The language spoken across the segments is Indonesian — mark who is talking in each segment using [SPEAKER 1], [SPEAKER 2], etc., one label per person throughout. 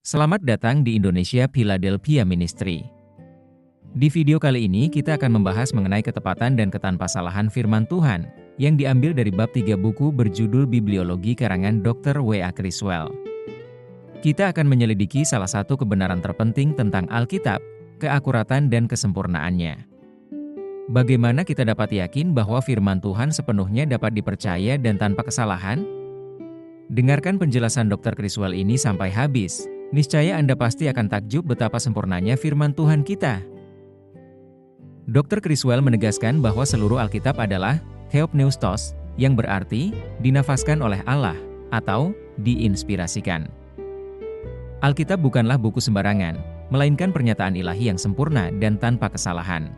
[SPEAKER 1] Selamat datang di Indonesia Philadelphia Ministry. Di video kali ini kita akan membahas mengenai ketepatan dan ketanpasalahan firman Tuhan yang diambil dari bab 3 buku berjudul Bibliologi karangan Dr. W.A. Criswell. Kita akan menyelidiki salah satu kebenaran terpenting tentang Alkitab, keakuratan dan kesempurnaannya. Bagaimana kita dapat yakin bahwa firman Tuhan sepenuhnya dapat dipercaya dan tanpa kesalahan? Dengarkan penjelasan Dr. Criswell ini sampai habis. Niscaya Anda pasti akan takjub betapa sempurnanya firman Tuhan kita. Dr. Criswell menegaskan bahwa seluruh Alkitab adalah theopneustos, yang berarti dinafaskan oleh Allah atau diinspirasikan. Alkitab bukanlah buku sembarangan, melainkan pernyataan ilahi yang sempurna dan tanpa kesalahan.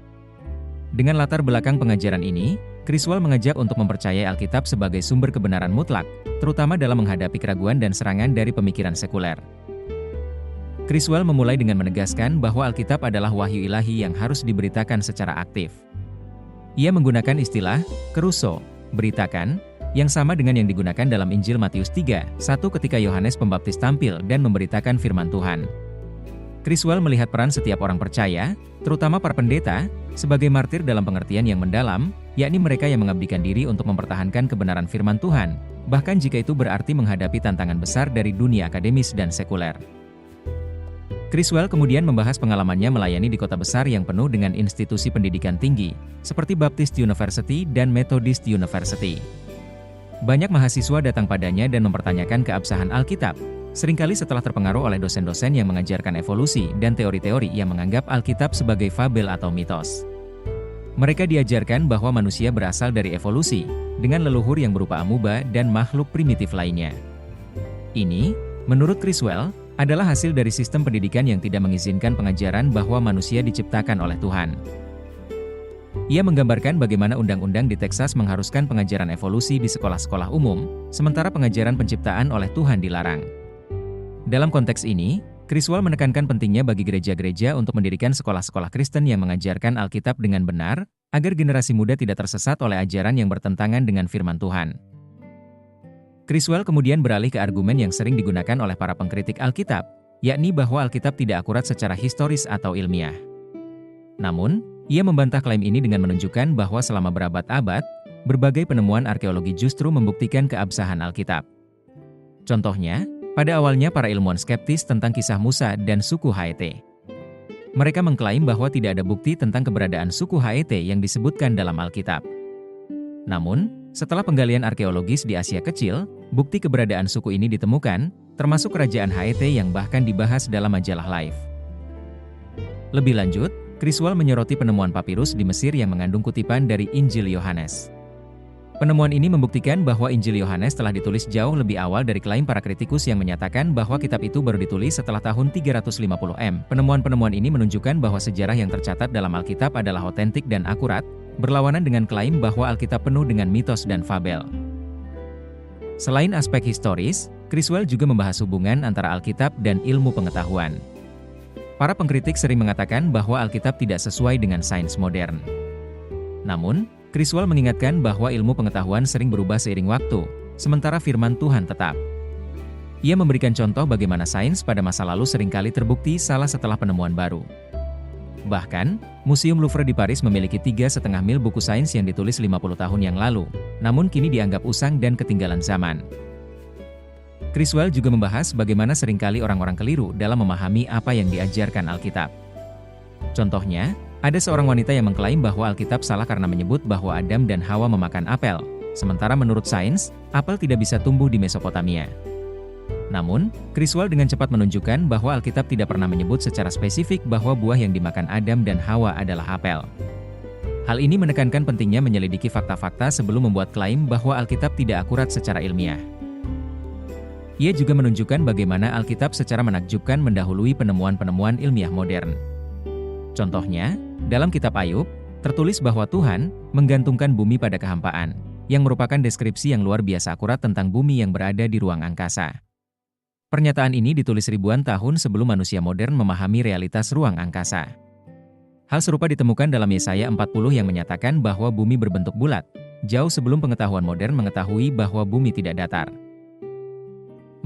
[SPEAKER 1] Dengan latar belakang pengajaran ini, Criswell mengajak untuk mempercayai Alkitab sebagai sumber kebenaran mutlak, terutama dalam menghadapi keraguan dan serangan dari pemikiran sekuler. Criswell memulai dengan menegaskan bahwa Alkitab adalah wahyu ilahi yang harus diberitakan secara aktif. Ia menggunakan istilah keruso, beritakan, yang sama dengan yang digunakan dalam Injil Matius 3:1 ketika Yohanes Pembaptis tampil dan memberitakan firman Tuhan. Criswell melihat peran setiap orang percaya, terutama para pendeta, sebagai martir dalam pengertian yang mendalam, yakni mereka yang mengabdikan diri untuk mempertahankan kebenaran firman Tuhan, bahkan jika itu berarti menghadapi tantangan besar dari dunia akademis dan sekuler. Criswell kemudian membahas pengalamannya melayani di kota besar yang penuh dengan institusi pendidikan tinggi, seperti Baptist University dan Methodist University. Banyak mahasiswa datang padanya dan mempertanyakan keabsahan Alkitab, seringkali setelah terpengaruh oleh dosen-dosen yang mengajarkan evolusi dan teori-teori yang menganggap Alkitab sebagai fabel atau mitos. Mereka diajarkan bahwa manusia berasal dari evolusi, dengan leluhur yang berupa amuba dan makhluk primitif lainnya. Ini, menurut Criswell, adalah hasil dari sistem pendidikan yang tidak mengizinkan pengajaran bahwa manusia diciptakan oleh Tuhan. Ia menggambarkan bagaimana undang-undang di Texas mengharuskan pengajaran evolusi di sekolah-sekolah umum, sementara pengajaran penciptaan oleh Tuhan dilarang. Dalam konteks ini, Criswell menekankan pentingnya bagi gereja-gereja untuk mendirikan sekolah-sekolah Kristen yang mengajarkan Alkitab dengan benar, agar generasi muda tidak tersesat oleh ajaran yang bertentangan dengan firman Tuhan. Criswell kemudian beralih ke argumen yang sering digunakan oleh para pengkritik Alkitab, yakni bahwa Alkitab tidak akurat secara historis atau ilmiah. Namun, ia membantah klaim ini dengan menunjukkan bahwa selama berabad-abad, berbagai penemuan arkeologi justru membuktikan keabsahan Alkitab. Contohnya, pada awalnya para ilmuwan skeptis tentang kisah Musa dan suku Het. Mereka mengklaim bahwa tidak ada bukti tentang keberadaan suku Het yang disebutkan dalam Alkitab. Namun, setelah penggalian arkeologis di Asia Kecil, bukti keberadaan suku ini ditemukan, termasuk kerajaan Het yang bahkan dibahas dalam majalah Life. Lebih lanjut, Criswell menyoroti penemuan papirus di Mesir yang mengandung kutipan dari Injil Yohanes. Penemuan ini membuktikan bahwa Injil Yohanes telah ditulis jauh lebih awal dari klaim para kritikus yang menyatakan bahwa kitab itu baru ditulis setelah tahun 350 M. Penemuan-penemuan ini menunjukkan bahwa sejarah yang tercatat dalam Alkitab adalah otentik dan akurat, berlawanan dengan klaim bahwa Alkitab penuh dengan mitos dan fabel. Selain aspek historis, Criswell juga membahas hubungan antara Alkitab dan ilmu pengetahuan. Para pengkritik sering mengatakan bahwa Alkitab tidak sesuai dengan sains modern. Namun, Criswell mengingatkan bahwa ilmu pengetahuan sering berubah seiring waktu, sementara firman Tuhan tetap. Ia memberikan contoh bagaimana sains pada masa lalu seringkali terbukti salah setelah penemuan baru. Bahkan, Museum Louvre di Paris memiliki 3,5 mil buku sains yang ditulis 50 tahun yang lalu, namun kini dianggap usang dan ketinggalan zaman. Criswell juga membahas bagaimana seringkali orang-orang keliru dalam memahami apa yang diajarkan Alkitab. Contohnya, ada seorang wanita yang mengklaim bahwa Alkitab salah karena menyebut bahwa Adam dan Hawa memakan apel, sementara menurut sains, apel tidak bisa tumbuh di Mesopotamia. Namun, Criswell dengan cepat menunjukkan bahwa Alkitab tidak pernah menyebut secara spesifik bahwa buah yang dimakan Adam dan Hawa adalah apel. Hal ini menekankan pentingnya menyelidiki fakta-fakta sebelum membuat klaim bahwa Alkitab tidak akurat secara ilmiah. Ia juga menunjukkan bagaimana Alkitab secara menakjubkan mendahului penemuan-penemuan ilmiah modern. Contohnya, dalam kitab Ayub, tertulis bahwa Tuhan menggantungkan bumi pada kehampaan, yang merupakan deskripsi yang luar biasa akurat tentang bumi yang berada di ruang angkasa. Pernyataan ini ditulis ribuan tahun sebelum manusia modern memahami realitas ruang angkasa. Hal serupa ditemukan dalam Yesaya 40 yang menyatakan bahwa bumi berbentuk bulat, jauh sebelum pengetahuan modern mengetahui bahwa bumi tidak datar.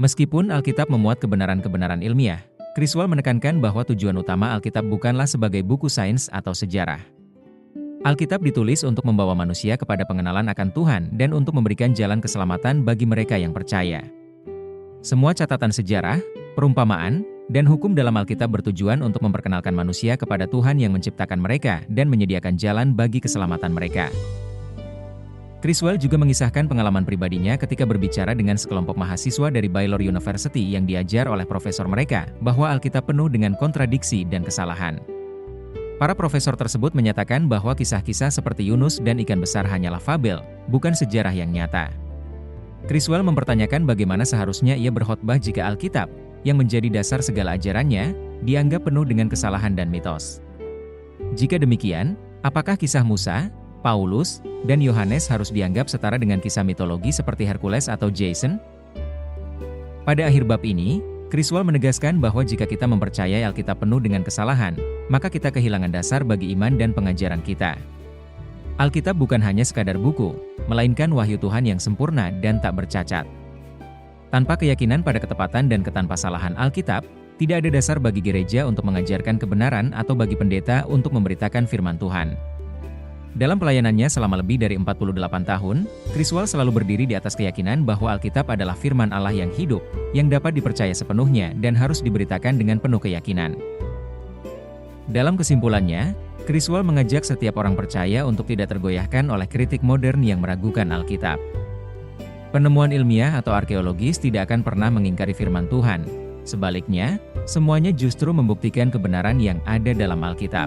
[SPEAKER 1] Meskipun Alkitab memuat kebenaran-kebenaran ilmiah, Criswell menekankan bahwa tujuan utama Alkitab bukanlah sebagai buku sains atau sejarah. Alkitab ditulis untuk membawa manusia kepada pengenalan akan Tuhan dan untuk memberikan jalan keselamatan bagi mereka yang percaya. Semua catatan sejarah, perumpamaan, dan hukum dalam Alkitab bertujuan untuk memperkenalkan manusia kepada Tuhan yang menciptakan mereka dan menyediakan jalan bagi keselamatan mereka. Criswell juga mengisahkan pengalaman pribadinya ketika berbicara dengan sekelompok mahasiswa dari Baylor University yang diajar oleh profesor mereka, bahwa Alkitab penuh dengan kontradiksi dan kesalahan. Para profesor tersebut menyatakan bahwa kisah-kisah seperti Yunus dan ikan besar hanyalah fabel, bukan sejarah yang nyata. Criswell mempertanyakan bagaimana seharusnya ia berkhotbah jika Alkitab, yang menjadi dasar segala ajarannya, dianggap penuh dengan kesalahan dan mitos. Jika demikian, apakah kisah Musa, Paulus, dan Yohanes harus dianggap setara dengan kisah mitologi seperti Hercules atau Jason? Pada akhir bab ini, Criswell menegaskan bahwa jika kita mempercayai Alkitab penuh dengan kesalahan, maka kita kehilangan dasar bagi iman dan pengajaran kita. Alkitab bukan hanya sekadar buku, melainkan wahyu Tuhan yang sempurna dan tak bercacat. Tanpa keyakinan pada ketepatan dan ketanpasalahan Alkitab, tidak ada dasar bagi gereja untuk mengajarkan kebenaran atau bagi pendeta untuk memberitakan firman Tuhan. Dalam pelayanannya selama lebih dari 48 tahun, Criswell selalu berdiri di atas keyakinan bahwa Alkitab adalah firman Allah yang hidup, yang dapat dipercaya sepenuhnya dan harus diberitakan dengan penuh keyakinan. Dalam kesimpulannya, Criswell mengajak setiap orang percaya untuk tidak tergoyahkan oleh kritik modern yang meragukan Alkitab. Penemuan ilmiah atau arkeologis tidak akan pernah mengingkari firman Tuhan. Sebaliknya, semuanya justru membuktikan kebenaran yang ada dalam Alkitab.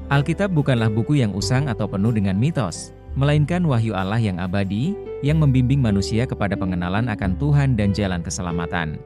[SPEAKER 1] Alkitab bukanlah buku yang usang atau penuh dengan mitos, melainkan wahyu Allah yang abadi, yang membimbing manusia kepada pengenalan akan Tuhan dan jalan keselamatan.